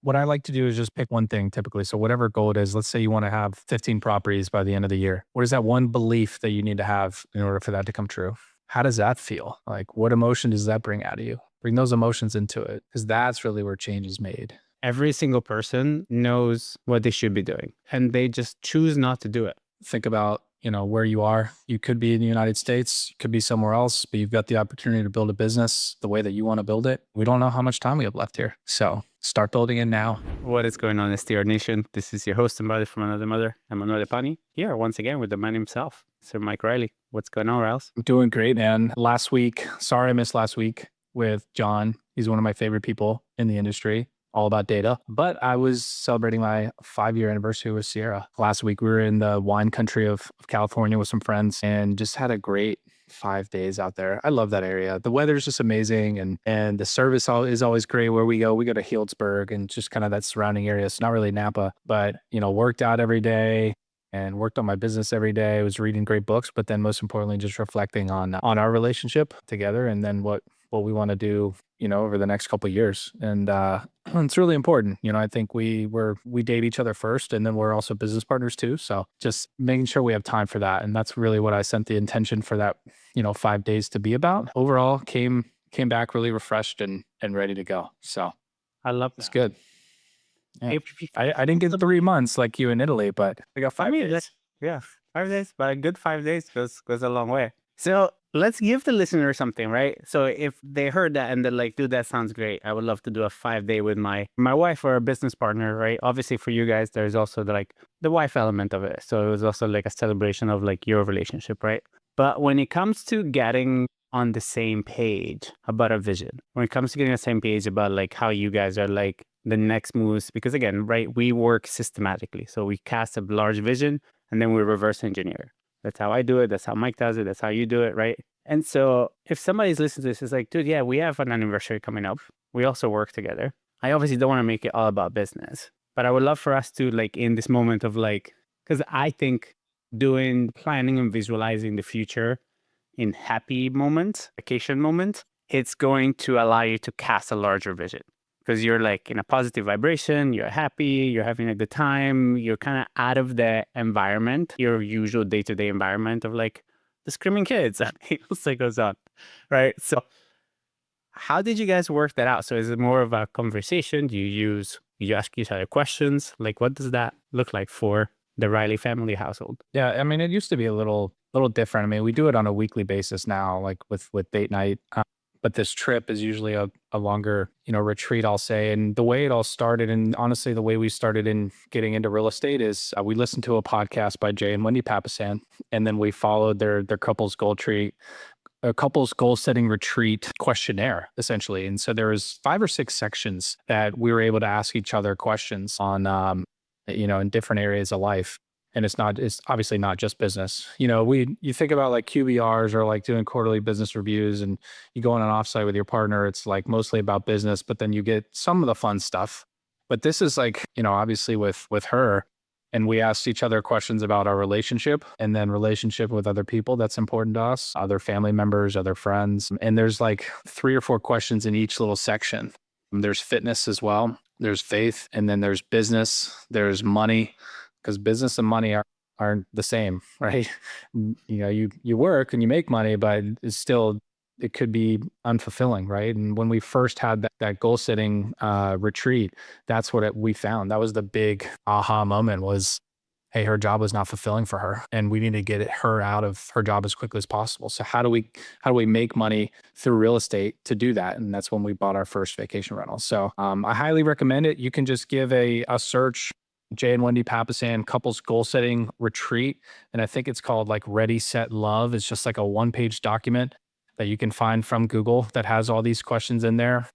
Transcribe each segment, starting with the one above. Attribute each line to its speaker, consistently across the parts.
Speaker 1: what I like to do is just pick one thing typically. So whatever goal it is, let's say you want to have 15 properties by the end of the year. What is that one belief that you need to have in order for that to come true? How does that feel? Like what emotion does that bring out of you? Bring those emotions into it because that's really where change is made.
Speaker 2: Every single person knows what they should be doing and they just choose not to do it.
Speaker 1: Think about, where you are. You could be in the United States, you could be somewhere else, but you've got the opportunity to build a business the way that you want to build it. We don't know how much time we have left here. So start building it now.
Speaker 2: What is going on, STR Nation? This is your host and brother from another mother, Emanuele and here once again with the man himself, Sir Mike Riley. What's going on, Riles?
Speaker 1: I'm doing great, man. Sorry I missed last week with John. He's one of my favorite people in the industry, all about data. But I was celebrating my 5-year anniversary with Sierra. Last week, we were in the wine country of California with some friends and just had a great 5 days out there. I love that area. The weather's just amazing and the service is always great where we go. We go to Healdsburg and just kind of that surrounding area. It's not really Napa, but, worked out every day and worked on my business every day. I was reading great books, but then most importantly, just reflecting on our relationship together and then what we want to do, over the next couple of years. And it's really important. I think we date each other first and then we're also business partners too. So just making sure we have time for that. And that's really what I sent the intention for that, 5 days to be about. Overall came back really refreshed and ready to go. So
Speaker 2: I love
Speaker 1: it's good. Yeah. I didn't get 3 months like you in Italy, but I got 5 days.
Speaker 2: Yeah, 5 days, but a good 5 days goes a long way. So let's give the listener something, right? So if they heard that and they're like, dude, that sounds great. I would love to do a 5-day with my wife or a business partner, right? Obviously for you guys, there's also the wife element of it. So it was also like a celebration of like your relationship, right? But when it comes to getting on the same page about a vision, when it comes to getting on the same page about like how you guys are like the next moves, because again, right, we work systematically. So we cast a large vision and then we reverse engineer. That's how I do it. That's how Mike does it. That's how you do it, right? And so if somebody's listening to this, it's like, dude, yeah, we have an anniversary coming up. We also work together. I obviously don't want to make it all about business, but I would love for us to like in this moment of like, because I think doing planning and visualizing the future in happy moments, vacation moments, it's going to allow you to cast a larger vision. Because you're like in a positive vibration, you're happy, you're having a good time, you're kind of out of the environment, your usual day-to-day environment of like the screaming kids and else that goes on, right? So how did you guys work that out? So is it more of a conversation? Do you ask each other questions? Like what does that look like for the Riley family household?
Speaker 1: Yeah, I mean, it used to be a little different. I mean, we do it on a weekly basis now, like with date night. But this trip is usually a longer, retreat, I'll say. And the way it all started, and honestly, the way we started in getting into real estate is we listened to a podcast by Jay and Wendy Papasan, and then we followed their couples goal setting retreat questionnaire, essentially. And so there was 5 or 6 sections that we were able to ask each other questions on, in different areas of life. And it's obviously not just business. You think about like QBRs or like doing quarterly business reviews and you go on an offsite with your partner, it's like mostly about business, but then you get some of the fun stuff. But this is like, obviously with her, and we asked each other questions about our relationship and then relationship with other people that's important to us, other family members, other friends. And there's like 3 or 4 questions in each little section. There's fitness as well. There's faith, and then there's business, there's money. Because business and money aren't the same, right? You work and you make money, but it could be unfulfilling, right? And when we first had that goal setting retreat, that's what we found. That was the big aha moment was, hey, her job was not fulfilling for her, and we need to get her out of her job as quickly as possible. So how do we make money through real estate to do that? And that's when we bought our first vacation rental. So I highly recommend it. You can just give a search. Jay and Wendy Papasan couples goal setting retreat. And I think it's called like Ready, Set, Love. It's just like a 1-page document that you can find from Google that has all these questions in there.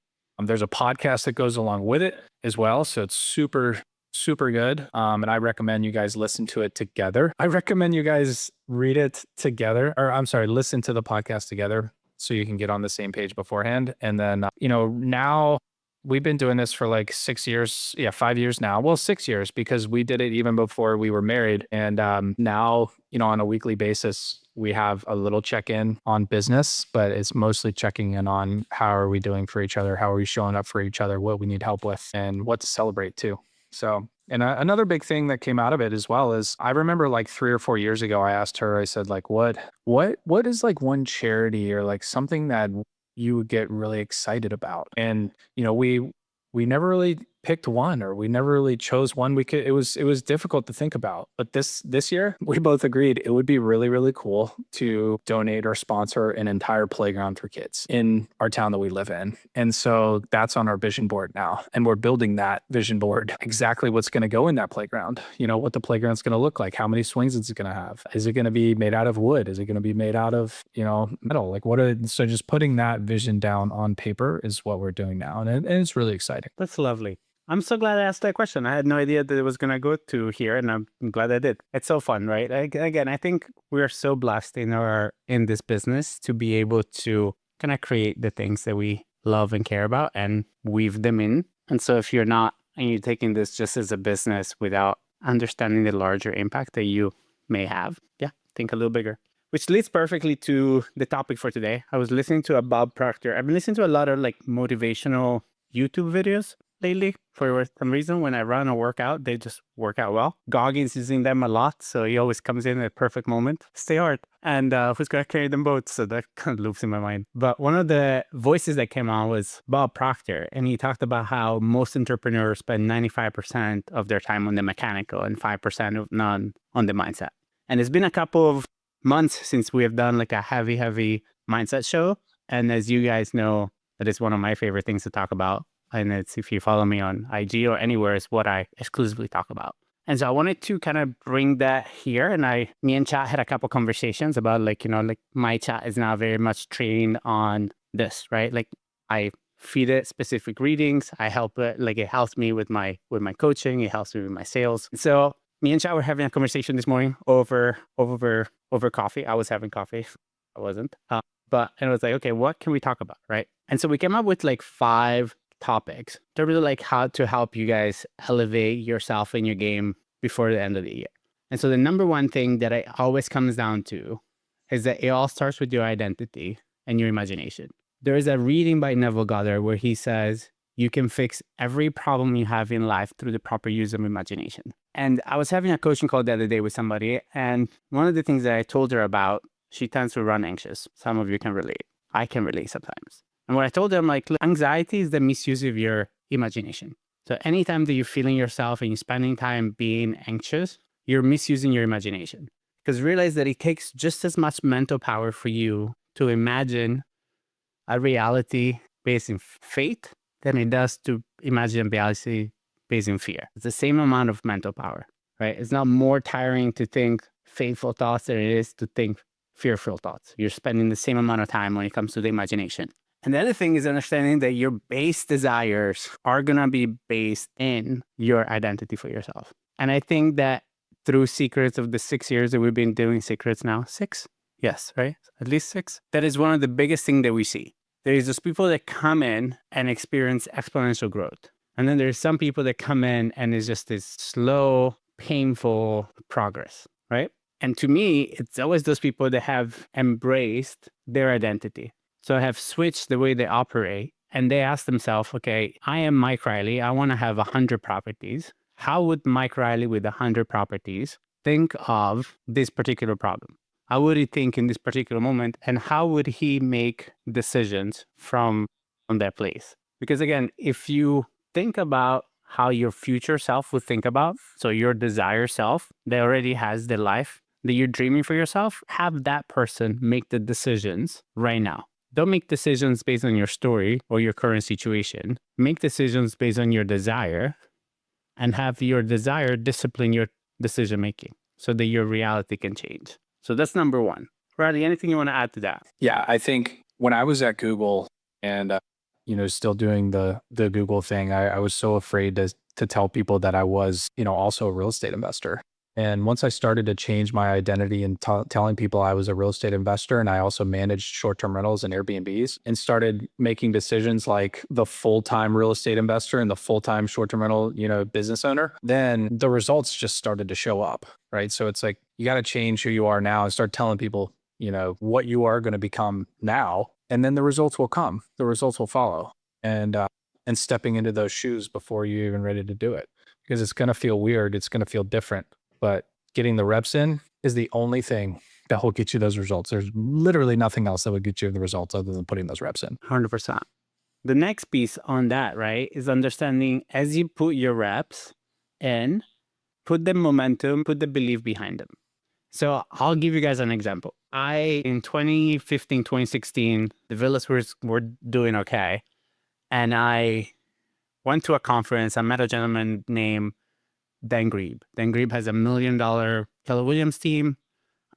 Speaker 1: There's a podcast that goes along with it as well. So it's super, super good. And I recommend you guys listen to it together. I recommend you guys read it together, or I'm sorry, listen to the podcast together so you can get on the same page beforehand. And then, now we've been doing this for like 6 years. Yeah, 5 years now. Well, 6 years because we did it even before we were married. And now, on a weekly basis, we have a little check-in on business, but it's mostly checking in on how are we doing for each other? How are we showing up for each other? What we need help with and what to celebrate too. So, and another big thing that came out of it as well is I remember like 3 or 4 years ago, I asked her, I said like, what is like one charity or like something that you would get really excited about? And, we never really picked one, or we never really chose one. It was difficult to think about, but this year we both agreed it would be really, really cool to donate or sponsor an entire playground for kids in our town that we live in. And so that's on our vision board now, and we're building that vision board, exactly what's going to go in that playground, what the playground's going to look like, how many swings it's going to have, is it going to be made out of wood, is it going to be made out of metal, like so just putting that vision down on paper is what we're doing now, and it's really exciting.
Speaker 2: That's lovely. I'm so glad I asked that question. I had no idea that it was going to go to here, and I'm glad I did. It's so fun, right? Again, I think we are so blessed in this business to be able to kind of create the things that we love and care about and weave them in. And so if you're not, and you're taking this just as a business without understanding the larger impact that you may have, think a little bigger. Which leads perfectly to the topic for today. I was listening to a Bob Proctor. I've been listening to a lot of like motivational YouTube videos lately for some reason. When I run or work out, they just work out well. Goggins is using them a lot, so he always comes in at a perfect moment. Stay hard. And who's going to carry them both? So that kind of loops in my mind. But one of the voices that came on was Bob Proctor, and he talked about how most entrepreneurs spend 95% of their time on the mechanical and 5% of none on the mindset. And it's been a couple of months since we have done like a heavy mindset show. And as you guys know, that is one of my favorite things to talk about. And it's, if you follow me on IG or anywhere, it's what I exclusively talk about. And so I wanted to kind of bring that here. And me and Chat had a couple conversations about like my chat is now very much trained on this, right? Like I feed it specific readings. I help it, like it helps me with my coaching. It helps me with my sales. So me and Chat were having a conversation this morning over coffee. I was having coffee. I wasn't. And it was like, okay, what can we talk about, right? And so we came up with like 5 topics to really like how to help you guys elevate yourself in your game before the end of the year. And so the number one thing that it always comes down to is that it all starts with your identity and your imagination. There is a reading by Neville Goddard where he says, you can fix every problem you have in life through the proper use of imagination. And I was having a coaching call the other day with somebody, and one of the things that I told her about, she tends to run anxious. Some of you can relate. I can relate sometimes. And what I told them, like, look, anxiety is the misuse of your imagination. So anytime that you're feeling yourself and you're spending time being anxious, you're misusing your imagination. Because realize that it takes just as much mental power for you to imagine a reality based in faith than it does to imagine a reality based in fear. It's the same amount of mental power, right? It's not more tiring to think faithful thoughts than it is to think fearful thoughts. You're spending the same amount of time when it comes to the imagination. And the other thing is understanding that your base desires are going to be based in your identity for yourself. And I think that through Secrets of the 6 years that we've been doing Secrets now, 6? Yes, right? At least 6. That is one of the biggest things that we see. There's those people that come in and experience exponential growth. And then there's some people that come in and it's just this slow, painful progress, right? And to me, it's always those people that have embraced their identity. So have switched the way they operate, and they ask themselves, okay, I am Mike Riley. I want to have 100 properties. How would Mike Riley with 100 properties think of this particular problem? How would he think in this particular moment? And how would he make decisions from that place? Because again, if you think about how your future self would think about, so your desire self that already has the life that you're dreaming for yourself, have that person make the decisions right now. Don't make decisions based on your story or your current situation. Make decisions based on your desire, and have your desire discipline your decision making so that your reality can change. So that's number one. Riley, anything you want to add to that?
Speaker 1: Yeah, I think when I was at Google and still doing the Google thing, I was so afraid to tell people that I was also a real estate investor. And once I started to change my identity and telling people I was a real estate investor, and I also managed short-term rentals and Airbnbs, and started making decisions like the full-time real estate investor and the full-time short-term rental, business owner, then the results just started to show up, right? So it's like, you got to change who you are now and start telling people, what you are going to become now, and then the results will come. The results will follow. And stepping into those shoes before you're even ready to do it, because it's going to feel weird. It's going to feel different, but getting the reps in is the only thing that will get you those results. There's literally nothing else that would get you the results other than putting those reps in.
Speaker 2: 100%. The next piece on that, right, is understanding as you put your reps in, put the momentum, put the belief behind them. So I'll give you guys an example. In 2015, 2016, the villas were doing okay. And I went to a conference. I met a gentleman named Dan Grebe. Dan Grebe has $1 million Keller Williams team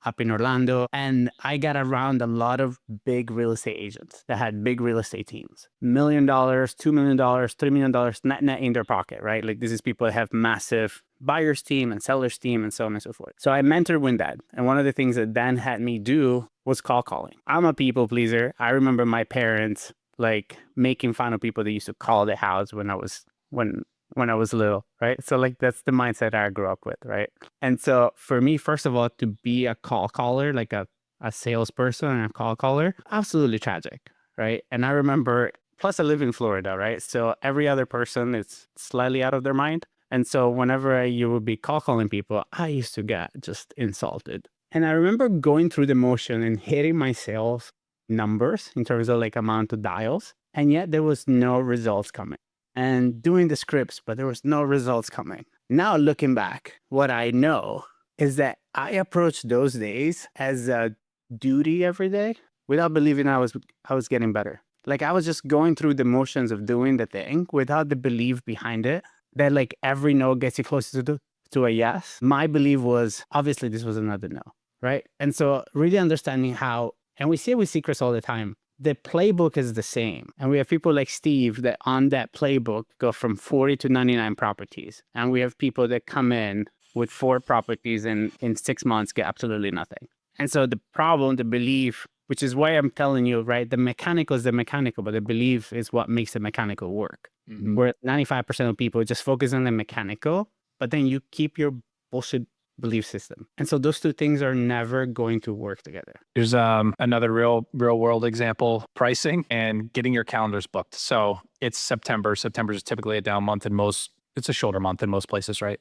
Speaker 2: up in Orlando. And I got around a lot of big real estate agents that had big real estate teams. $1 million, $2 million, $3 million net in their pocket, right? Like this is people that have massive buyers team and sellers team and so on and so forth. So I mentored with that. And one of the things that Dan had me do was call calling. I'm a people pleaser. I remember my parents like making fun of people that used to call the house when I was little, right? So like that's the mindset I grew up with, right? And so for me, first of all, to be a call caller, like a salesperson and a call caller, absolutely tragic, right? And I remember, plus I live in Florida, right? So every other person is slightly out of their mind. And so whenever you would be call calling people, I used to get just insulted. And I remember going through the motion and hitting my sales numbers in terms of like amount of dials, and yet there was no results coming. And doing the scripts, but there was no results coming. Now looking back, what I know is that I approached those days as a duty every day without believing I was getting better. Like I was just going through the motions of doing the thing without the belief behind it that like every no gets you closer to a yes. My belief was obviously this was another no, right? And so really understanding how, and we see it with secrets all the time, the playbook is the same. And we have people like Steve that on that playbook go from 40 to 99 properties. And we have people that come in with 4 properties and in 6 months get absolutely nothing. And so the problem, the belief, which is why I'm telling you, right, the mechanical is the mechanical, but the belief is what makes the mechanical work.
Speaker 1: Mm-hmm.
Speaker 2: Where 95% of people just focus on the mechanical, but then you keep your bullshit belief system. And so those two things are never going to work together.
Speaker 1: There's another real world example, pricing and getting your calendars booked. So it's September. September is typically a down month it's a shoulder month in most places, right?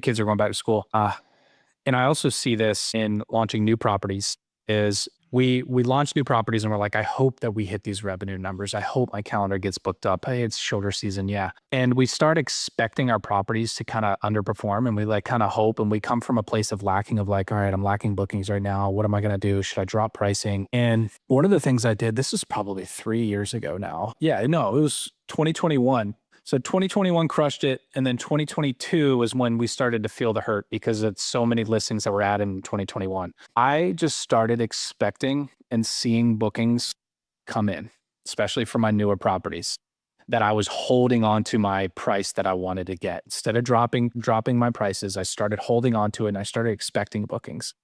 Speaker 1: Kids are going back to school. And I also see this in launching new properties is we launch new properties and we're like, I hope that we hit these revenue numbers. I hope my calendar gets booked up. Hey, it's shoulder season. Yeah. And we start expecting our properties to kind of underperform, and we like kind of hope, and we come from a place of lacking of like, all right, I'm lacking bookings right now. What am I going to do? Should I drop pricing? And one of the things I did, this is probably 3 years ago now. Yeah, no, it was 2021. So 2021 crushed it. And then 2022 was when we started to feel the hurt because of so many listings that were added in 2021. I just started expecting and seeing bookings come in, especially for my newer properties, that I was holding on to my price that I wanted to get. Instead of dropping my prices, I started holding on to it and I started expecting bookings.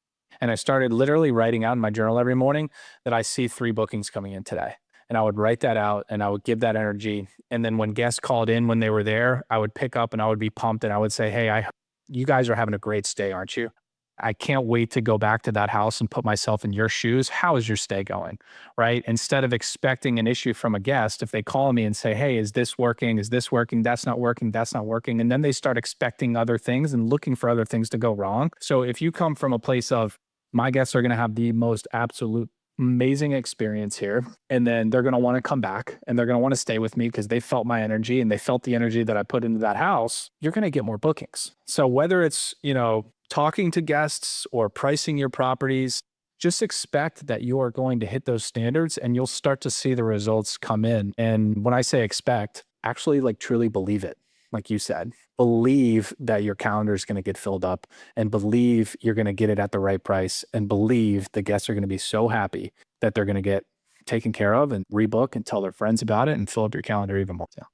Speaker 1: And I started literally writing out in my journal every morning that I see 3 bookings coming in today. And I would write that out and I would give that energy. And then when guests called in when they were there, I would pick up and I would be pumped and I would say, hey, you guys are having a great stay, aren't you? I can't wait to go back to that house and put myself in your shoes. How is your stay going? Right? Instead of expecting an issue from a guest, if they call me and say, hey, is this working? Is this working? That's not working. That's not working. And then they start expecting other things and looking for other things to go wrong. So if you come from a place of my guests are going to have the most absolute amazing experience here, and then they're going to want to come back and they're going to want to stay with me because they felt my energy and they felt the energy that I put into that house, you're going to get more bookings. So whether it's, talking to guests or pricing your properties, just expect that you are going to hit those standards and you'll start to see the results come in. And when I say expect, actually like truly believe it. Like you said, believe that your calendar is going to get filled up, and believe you're going to get it at the right price, and believe the guests are going to be so happy that they're going to get taken care of and rebook and tell their friends about it and fill up your calendar even more. Yeah.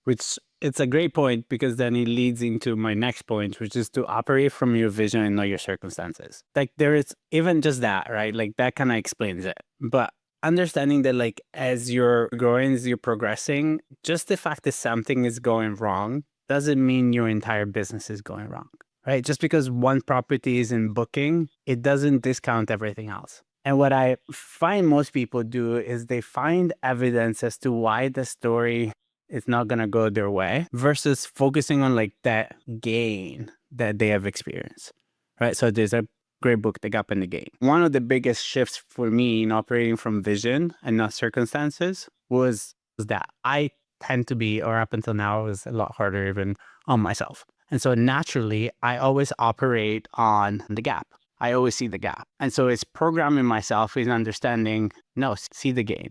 Speaker 2: Which it's a great point, because then it leads into my next point, which is to operate from your vision and know your circumstances. Like there is even just that, right? Like that kind of explains it. But understanding that like as you're growing, as you're progressing, just the fact that something is going wrong doesn't mean your entire business is going wrong, right? Just because one property is in booking, it doesn't discount everything else. And what I find most people do is they find evidence as to why the story is not going to go their way versus focusing on like that gain that they have experienced, right? So there's a great book, The Gap and the Gain. One of the biggest shifts for me in operating from vision and not circumstances was that I tend to be, or up until now, it was a lot harder even on myself. And so naturally, I always operate on the gap. I always see the gap. And so it's programming myself in understanding, no, see the gain.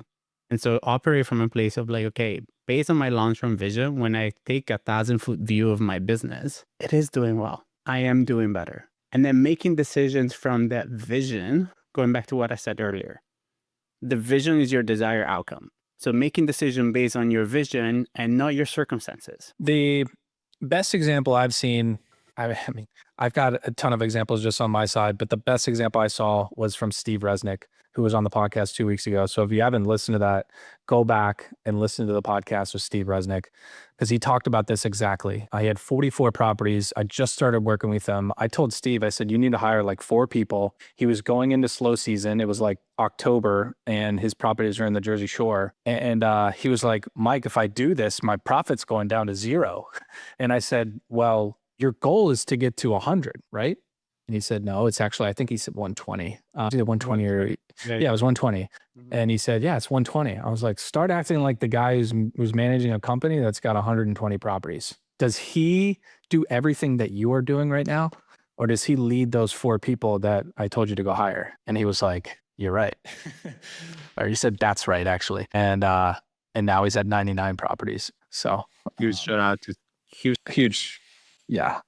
Speaker 2: And so operate from a place of like, okay, based on my long-term vision, when I take 1,000-foot view of my business, it is doing well. I am doing better. And then making decisions from that vision, going back to what I said earlier, the vision is your desired outcome. So making decision based on your vision and not your circumstances.
Speaker 1: The best example I've seen, I mean, I've got a ton of examples just on my side, but the best example I saw was from Steve Resnick, who was on the podcast 2 weeks ago. So if you haven't listened to that, go back and listen to the podcast with Steve Resnick, because he talked about this exactly. I had 44 properties. I just started working with them. I told Steve, I said, you need to hire like 4 people. He was going into slow season. It was like October and his properties are in the Jersey Shore. And he was like, Mike, if I do this, my profit's going down to 0. And I said, well, your goal is to get to 100, right? And he said, no, it's actually, I think he said 120. Either 120 or, yeah, it was 120. And he said, yeah, it's 120. I was like, start acting like the guy who's managing a company that's got 120 properties. Does he do everything that you are doing right now? Or does he lead those 4 people that I told you to go hire? And he was like, you're right. Or he said, that's right, actually. And now he's at 99 properties. So
Speaker 2: Huge shout out to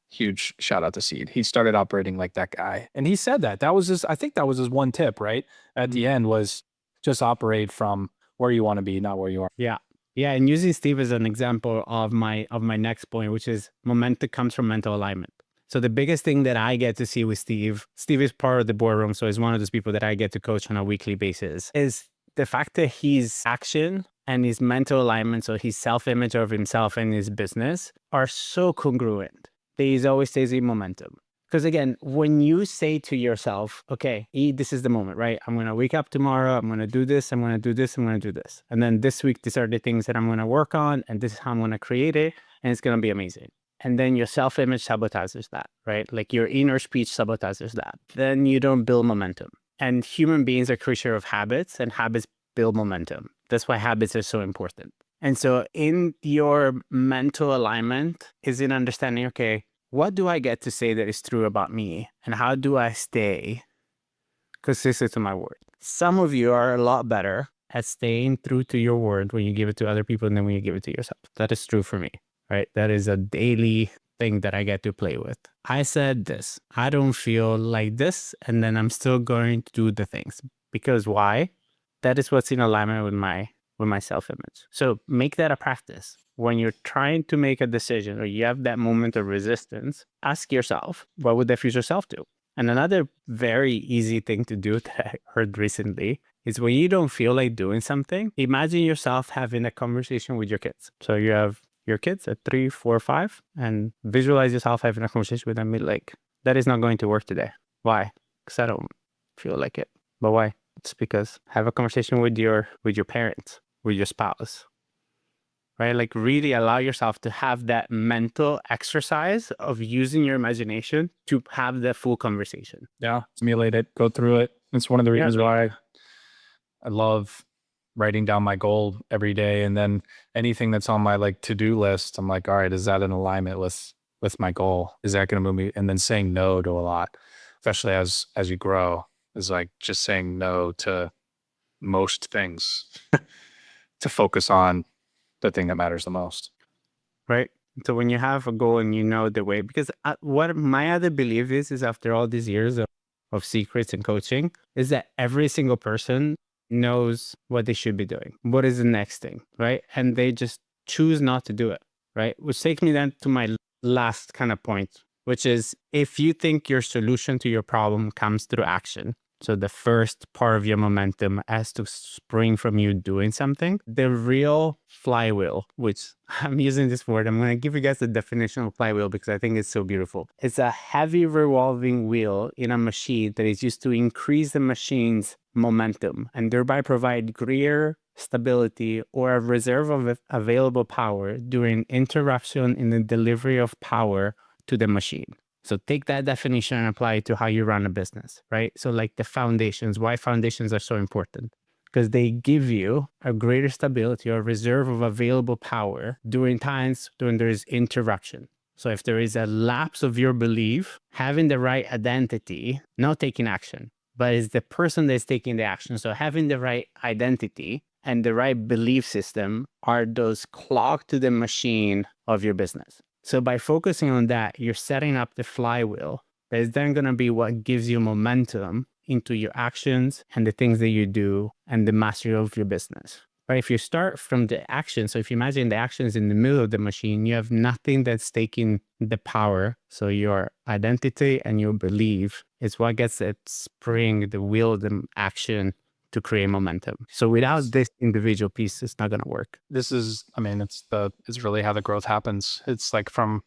Speaker 1: huge shout out to Seed. He started operating like that guy. And he said that was his, I think that was his one tip, right? At the end was just operate from where you want to be, not where you are.
Speaker 2: Yeah. Yeah. And using Steve as an example of my next point, which is momentum comes from mental alignment. So the biggest thing that I get to see with Steve is part of the boardroom. So he's one of those people that I get to coach on a weekly basis, is the fact that his action and his mental alignment, so his self-image of himself and his business, are so congruent that he's always stays in momentum. Because again, when you say to yourself, okay, this is the moment, right? I'm going to wake up tomorrow. I'm going to do this. I'm going to do this. I'm going to do this. And then this week, these are the things that I'm going to work on. And this is how I'm going to create it. And it's going to be amazing. And then your self-image sabotages that, right? Like your inner speech sabotages that. Then you don't build momentum. And human beings are creatures of habits, and habits build momentum. That's why habits are so important. And so in your mental alignment is in understanding, okay, what do I get to say that is true about me? And how do I stay consistent to my word? Some of you are a lot better at staying true to your word when you give it to other people than when you give it to yourself. That is true for me, right? That is a daily thing that I get to play with. I said this, I don't feel like this, and then I'm still going to do the things. Because why? That is what's in alignment with my self-image. So make that a practice. When you're trying to make a decision or you have that moment of resistance, ask yourself, what would the future self do? And another very easy thing to do that I heard recently is when you don't feel like doing something, imagine yourself having a conversation with your kids. So you have your kids at 3, 4, 5, and visualize yourself having a conversation with them like, that is not going to work today. Why? Because I don't feel like it. But why? It's because have a conversation with your parents, with your spouse, right? Like really allow yourself to have that mental exercise of using your imagination to have that full conversation.
Speaker 1: Yeah, simulate it, go through it. It's one of the reasons why I love writing down my goal every day. And then anything that's on my like to-do list, I'm like, all right, is that in alignment with my goal? Is that going to move me? And then saying no to a lot, especially as you grow, is like just saying no to most things to focus on the thing that matters the most.
Speaker 2: Right. So when you have a goal and you know the way, because what my other belief is after all these years of secrets and coaching, is that every single person knows what they should be doing. What is the next thing, right? And they just choose not to do it, right? Which takes me then to my last kind of point, which is if you think your solution to your problem comes through action, So the first part of your momentum has to spring from you doing something. The real flywheel, which I'm using this word, I'm going to give you guys the definition of flywheel because I think it's so beautiful. It's a heavy revolving wheel in a machine that is used to increase the machine's momentum and thereby provide greater stability or a reserve of available power during interruption in the delivery of power to the machine. So take that definition and apply it to how you run a business, right? So like the foundations, why foundations are so important? Because they give you a greater stability or reserve of available power during times when there is interruption. So if there is a lapse of your belief, having the right identity, not taking action, but it's the person that's taking the action. So having the right identity and the right belief system are those clock to the machine of your business. So by focusing on that, you're setting up the flywheel that is then going to be what gives you momentum into your actions and the things that you do and the mastery of your business. Right? If you start from the action, so if you imagine the actions in the middle of the machine, you have nothing that's taking the power. So your identity and your belief is what gets that spring, the wheel, the action to create momentum. So without this individual piece, it's not going to work.
Speaker 1: This is, I mean, it's really how the growth happens. It's like from,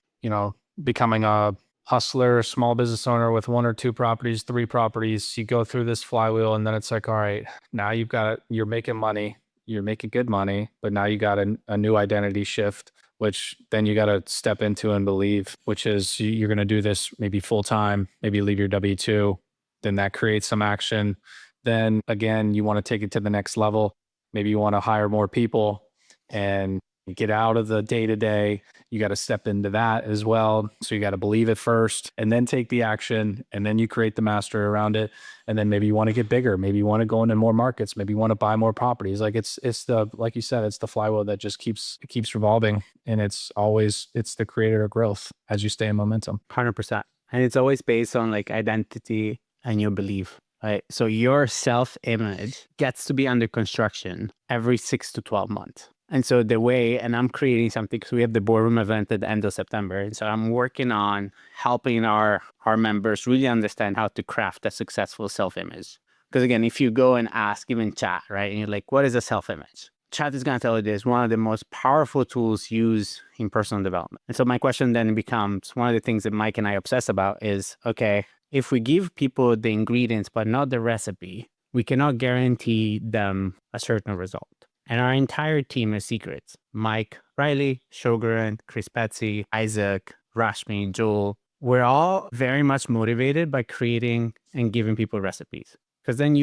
Speaker 1: becoming a hustler, small business owner with 1 or 2 properties, 3 properties, you go through this flywheel and then it's like, all right, now you're making money, you're making good money, but now you got a new identity shift, which then you got to step into and believe, which is you're going to do this maybe full time, maybe leave your W-2, then that creates some action. Then again, you want to take it to the next level. Maybe you want to hire more people and get out of the day-to-day. You got to step into that as well. So you got to believe it first and then take the action, and then you create the mastery around it. And then maybe you want to get bigger. Maybe you want to go into more markets. Maybe you want to buy more properties. Like it's the, like you said, it's the flywheel that just keeps revolving. And it's the creator of growth as you stay in momentum.
Speaker 2: 100%. And it's always based on like identity and your belief. Right. So your self-image gets to be under construction every 6 to 12 months. And so the way, and I'm creating something because we have the boardroom event at the end of September. And so I'm working on helping our members really understand how to craft a successful self-image. Because again, if you go and ask even chat, right, and you're like, what is a self-image? Chat is going to tell you this, one of the most powerful tools used in personal development. And so my question then becomes, one of the things that Mike and I obsess about is, okay, if we give people the ingredients, but not the recipe, we cannot guarantee them a certain result. And our entire team is secrets. Mike, Riley, Shogun, Chris Petsy, Isaac, Rashmi, Joel. We're all very much motivated by creating and giving people recipes. Because then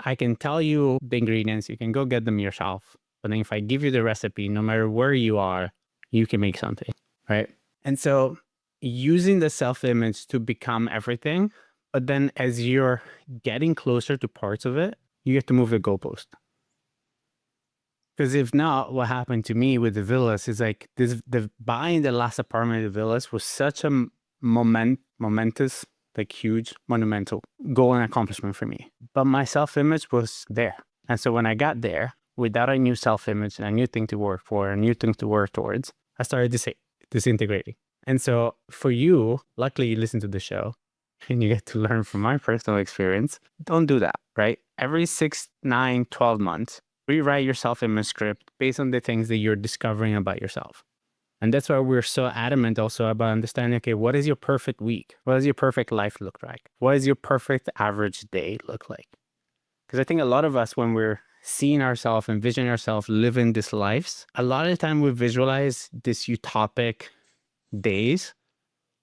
Speaker 2: I can tell you the ingredients, you can go get them yourself. But then if I give you the recipe, no matter where you are, you can make something, right? And so using the self-image to become everything, but then as you're getting closer to parts of it, you have to move the goalpost. Because if not, what happened to me with the villas is like the buying the last apartment at the villas was such a momentous, like huge, monumental goal and accomplishment for me. But my self-image was there. And so when I got there, without a new self-image and a new thing to work for, a new thing to work towards, I started disintegrating. And so for you, luckily you listen to the show and you get to learn from my personal experience. Don't do that, right? Every 6, 9, 12 months, rewrite your self-image script based on the things that you're discovering about yourself. And that's why we're so adamant also about understanding, okay, what is your perfect week? What does your perfect life look like? What does your perfect average day look like? Because I think a lot of us, when we're seeing ourselves, envisioning ourselves living these lives, a lot of the time we visualize these utopic days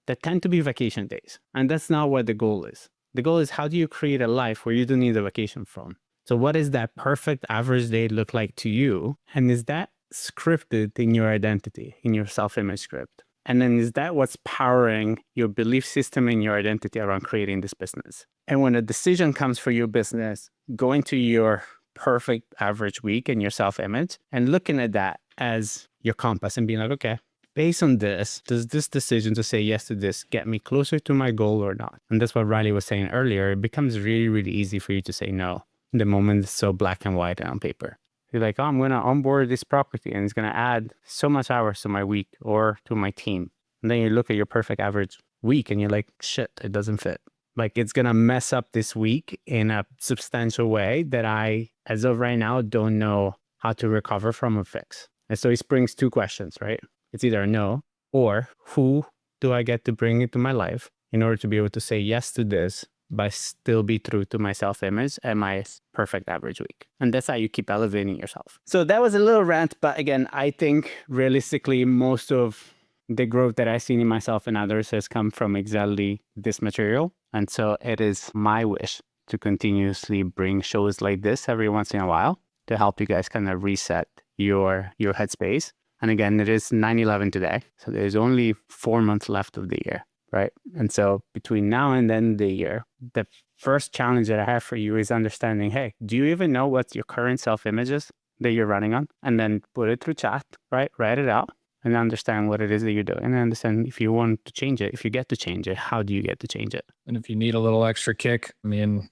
Speaker 2: that tend to be vacation days. And that's not what the goal is. The goal is, how do you create a life where you don't need a vacation from? So what does that perfect average day look like to you? And is that scripted in your identity, in your self-image script? And then is that what's powering your belief system and your identity around creating this business? And when a decision comes for your business, going to your perfect average week and your self-image and looking at that as your compass and being like, okay, based on this, does this decision to say yes to this get me closer to my goal or not? And that's what Riley was saying earlier. It becomes really, really easy for you to say no the moment it's so black and white on paper. You're like, oh, I'm going to onboard this property and it's going to add so much hours to my week or to my team. And then you look at your perfect average week and you're like, shit, it doesn't fit. Like it's going to mess up this week in a substantial way that I, as of right now, don't know how to recover from or fix. And so it brings two questions, right? It's either a no or who do I get to bring into my life in order to be able to say yes to this, but still be true to my self-image and my perfect average week. And that's how you keep elevating yourself. So that was a little rant, but again, I think realistically, most of the growth that I've seen in myself and others has come from exactly this material. And so it is my wish to continuously bring shows like this every once in a while to help you guys kind of reset your headspace. And again, it is 9/11 today. So there's only 4 months left of the year, right? And so between now and then the year, the first challenge that I have for you is understanding, hey, do you even know what your current self-image is that you're running on? And then put it through chat, right? Write it out and understand what it is that you're doing and understand if you want to change it, if you get to change it, how do you get to change it?
Speaker 1: And if you need a little extra kick, I mean,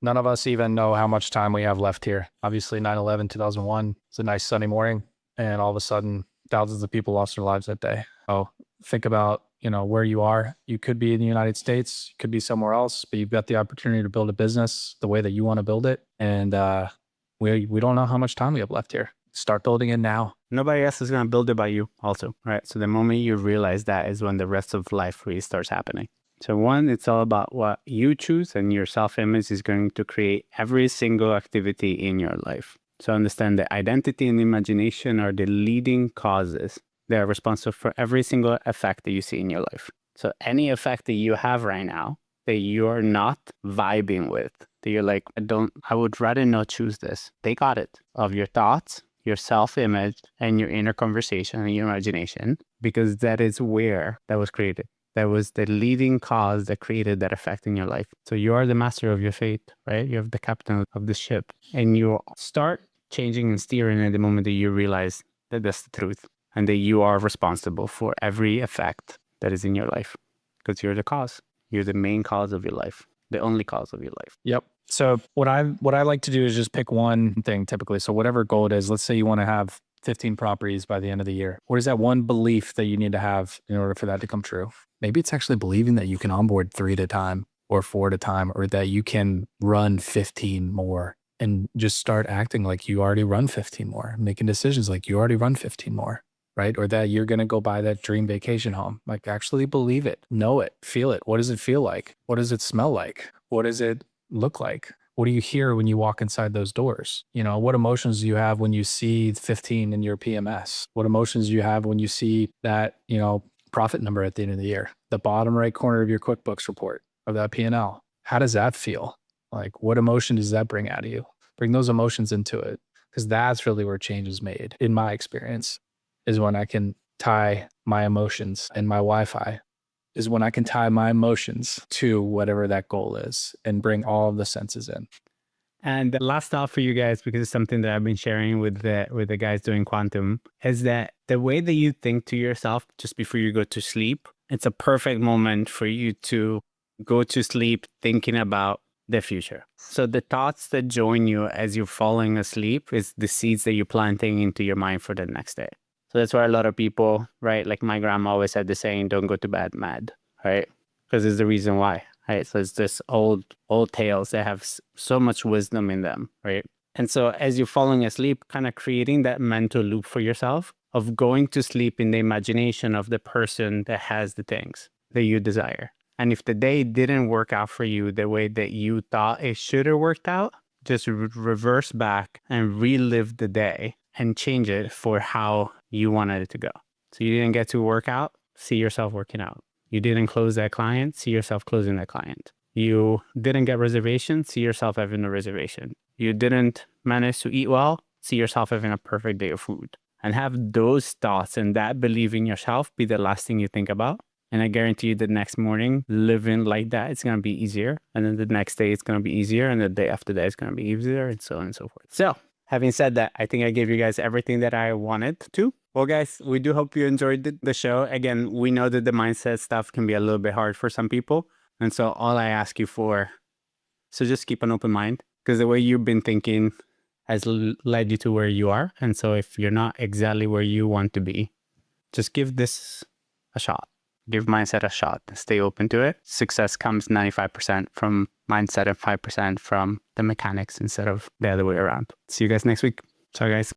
Speaker 1: none of us even know how much time we have left here. Obviously, 9/11, 2001, it's a nice sunny morning. And all of a sudden, thousands of people lost their lives that day. So think about, where you are. You could be in the United States, you could be somewhere else, but you've got the opportunity to build a business the way that you want to build it. And we don't know how much time we have left here. Start building it now.
Speaker 2: Nobody else is going to build it by you also, right? So the moment you realize that is when the rest of life really starts happening. So one, it's all about what you choose, and your self-image is going to create every single activity in your life. So understand that identity and imagination are the leading causes. They are responsible for every single effect that you see in your life. So any effect that you have right now that you're not vibing with, that you're like, I would rather not choose this. They got it of your thoughts, your self-image, and your inner conversation and your imagination, because that is where that was created. That was the leading cause that created that effect in your life. So you are the master of your fate, right? You're the captain of the ship, and you start changing and steering at the moment that you realize that that's the truth and that you are responsible for every effect that is in your life, because you're the cause. You're the main cause of your life, the only cause of your life.
Speaker 1: Yep. So what I like to do is just pick one thing typically. So whatever goal it is, let's say you want to have 15 properties by the end of the year. What is that one belief that you need to have in order for that to come true? Maybe it's actually believing that you can onboard 3 at a time or 4 at a time, or that you can run 15 more, and just start acting like you already run 15 more, making decisions like you already run 15 more, right? Or that you're going to go buy that dream vacation home. Like, actually believe it, know it, feel it. What does it feel like? What does it smell like? What does it look like? What do you hear when you walk inside those doors? What emotions do you have when you see 15 in your PMS? What emotions do you have when you see that, profit number at the end of the year, the bottom right corner of your QuickBooks report of that P&L? How does that feel? Like, what emotion does that bring out of you? Bring those emotions into it, because that's really where change is made, in my experience, is when I can tie my emotions, and my Wi-Fi is when I can tie my emotions to whatever that goal is and bring all of the senses in.
Speaker 2: And the last thought for you guys, because it's something that I've been sharing with the guys doing quantum, is that the way that you think to yourself just before you go to sleep, it's a perfect moment for you to go to sleep thinking about the future. So the thoughts that join you as you're falling asleep is the seeds that you're planting into your mind for the next day. So that's why a lot of people, right? Like my grandma always had the saying, don't go to bed mad, right? Because it's the reason why. Right. So it's this old tales that have so much wisdom in them. Right. And so as you're falling asleep, kind of creating that mental loop for yourself of going to sleep in the imagination of the person that has the things that you desire. And if the day didn't work out for you the way that you thought it should have worked out, just reverse back and relive the day and change it for how you wanted it to go. So you didn't get to work out, see yourself working out. You didn't close that client, see yourself closing that client. You didn't get reservation, see yourself having a reservation. You didn't manage to eat well, see yourself having a perfect day of food. And have those thoughts and that belief in yourself be the last thing you think about. And I guarantee you the next morning, living like that, it's going to be easier. And then the next day, it's going to be easier. And the day after that, it's going to be easier, and so on and so forth. So having said that, I think I gave you guys everything that I wanted to. Well, guys, we do hope you enjoyed the show. Again, we know that the mindset stuff can be a little bit hard for some people. And so all I ask you for, so just keep an open mind, because the way you've been thinking has led you to where you are. And so if you're not exactly where you want to be, just give this a shot. Give mindset a shot. Stay open to it. Success comes 95% from mindset and 5% from the mechanics instead of the other way around. See you guys next week. Ciao, guys.